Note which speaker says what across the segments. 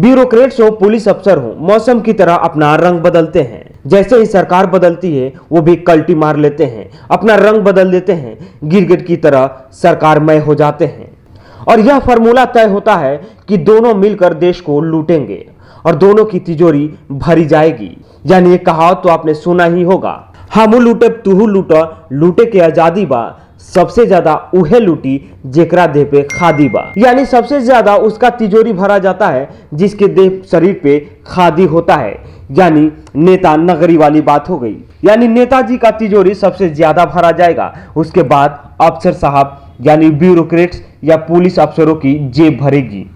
Speaker 1: Bureaucrats हो, police अफसर हो, मौसम की तरह अपना रंग बदलते हैं। जैसे ही सरकार बदलती है वो भी कल्टी मार लेते हैं, अपना रंग बदल देते हैं, गिरगिट की तरह सरकारमय हो जाते हैं। और यह फॉर्मूला तय होता है कि दोनों मिलकर देश को लूटेंगे और दोनों की तिजोरी भरी जाएगी। यानी ये कहावत तो आपने सुना ही होगा, हमू लूटे तुहू लूटा, लूटे के आजादी बा, सबसे ज्यादा उहे लूटी जेकरा देह पे खादी बा। यानी सबसे ज्यादा उसका तिजोरी भरा जाता है जिसके देह शरीर पे खादी होता है। यानी नेता नगरी वाली बात हो गई। यानी नेताजी का तिजोरी सबसे ज्यादा भरा जाएगा, उसके बाद अफसर साहब यानी ब्यूरोक्रेट्स या पुलिस अफसरों की जेब भरेगी।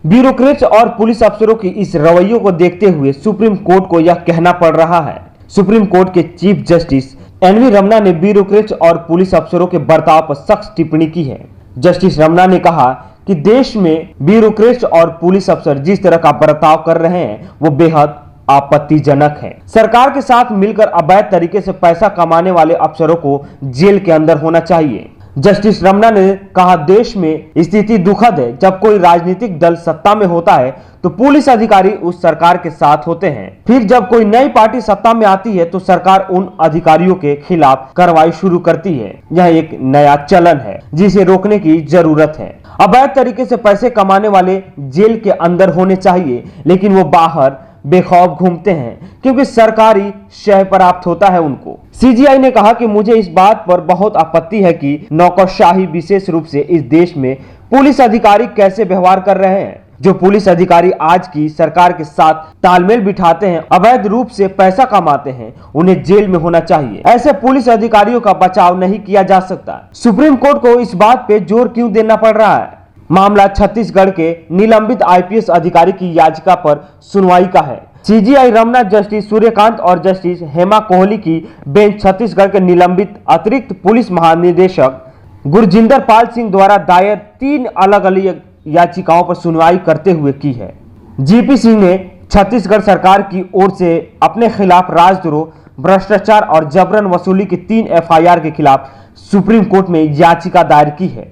Speaker 1: ब्यूरोक्रेट्स और पुलिस अफसरों की इस रवैयों को देखते हुए सुप्रीम कोर्ट को यह कहना पड़ रहा है। सुप्रीम कोर्ट के चीफ जस्टिस एनवी रमन्ना ने ब्यूरोक्रेट्स और पुलिस अफसरों के बर्ताव पर सख्त टिप्पणी की है। जस्टिस रमन्ना ने कहा कि देश में ब्यूरोक्रेट्स और पुलिस अफसर जिस तरह का बर्ताव कर रहे हैं वो बेहद आपत्तिजनक है। सरकार के साथ मिलकर अवैध तरीके से पैसा कमाने वाले अफसरों को जेल के अंदर होना चाहिए। जस्टिस रमन्ना ने कहा, देश में स्थिति दुखद है। जब कोई राजनीतिक दल सत्ता में होता है तो पुलिस अधिकारी उस सरकार के साथ होते हैं, फिर जब कोई नई पार्टी सत्ता में आती है तो सरकार उन अधिकारियों के खिलाफ कार्रवाई शुरू करती है। यह एक नया चलन है जिसे रोकने की जरूरत है। अवैध तरीके से पैसे कमाने वाले जेल के अंदर होने चाहिए, लेकिन वो बाहर बेखौफ घूमते हैं क्योंकि सरकारी शय प्राप्त होता है उनको। सीजीआई ने कहा कि मुझे इस बात पर बहुत आपत्ति है कि नौकरशाही, विशेष रूप से इस देश में पुलिस अधिकारी कैसे व्यवहार कर रहे हैं। जो पुलिस अधिकारी आज की सरकार के साथ तालमेल बिठाते हैं, अवैध रूप से पैसा कमाते हैं, उन्हें जेल में होना चाहिए। ऐसे पुलिस अधिकारियों का बचाव नहीं किया जा सकता। सुप्रीम कोर्ट को इस बात पे जोर क्यों देना पड़ रहा है? मामला छत्तीसगढ़ के निलंबित आईपीएस अधिकारी की याचिका पर सुनवाई का है। सीजीआई रमन्ना, जस्टिस सूर्यकांत और जस्टिस हेमा कोहली की बेंच छत्तीसगढ़ के निलंबित अतिरिक्त पुलिस महानिदेशक गुरजिंदर पाल सिंह द्वारा दायर 3 अलग अलग याचिकाओं पर सुनवाई करते हुए की है। जीपी सिंह ने छत्तीसगढ़ सरकार की ओर से अपने खिलाफ राजद्रोह, भ्रष्टाचार और जबरन वसूली के 3 एफआईआर के खिलाफ सुप्रीम कोर्ट में याचिका दायर की है।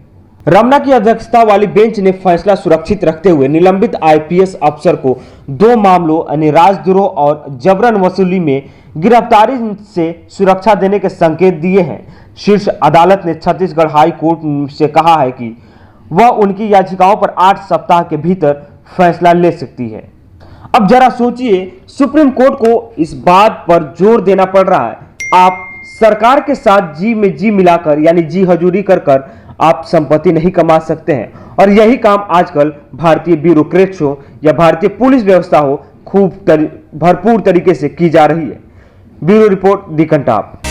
Speaker 1: रमन्ना की अध्यक्षता वाली बेंच ने फैसला सुरक्षित रखते हुए निलंबित आईपीएस अफसर को 2 मामलों यानी राजद्रोह और जबरन वसूली में गिरफ्तारी से सुरक्षा देने के संकेत दिए हैं। शीर्ष अदालत ने छत्तीसगढ़ हाई कोर्ट से कहा है कि वह उनकी याचिकाओं पर 8 सप्ताह के भीतर फैसला ले सकती है। अब जरा सोचिए, सुप्रीम कोर्ट को इस बात पर जोर देना पड़ रहा है, आप सरकार के साथ जी में जी मिलाकर यानी जी हजूरी कर आप संपत्ति नहीं कमा सकते हैं। और यही काम आजकल भारतीय ब्यूरोक्रेट्स हो या भारतीय पुलिस व्यवस्था हो खूब भरपूर तरीके से की जा रही है। ब्यूरो रिपोर्ट, दी कंटाप।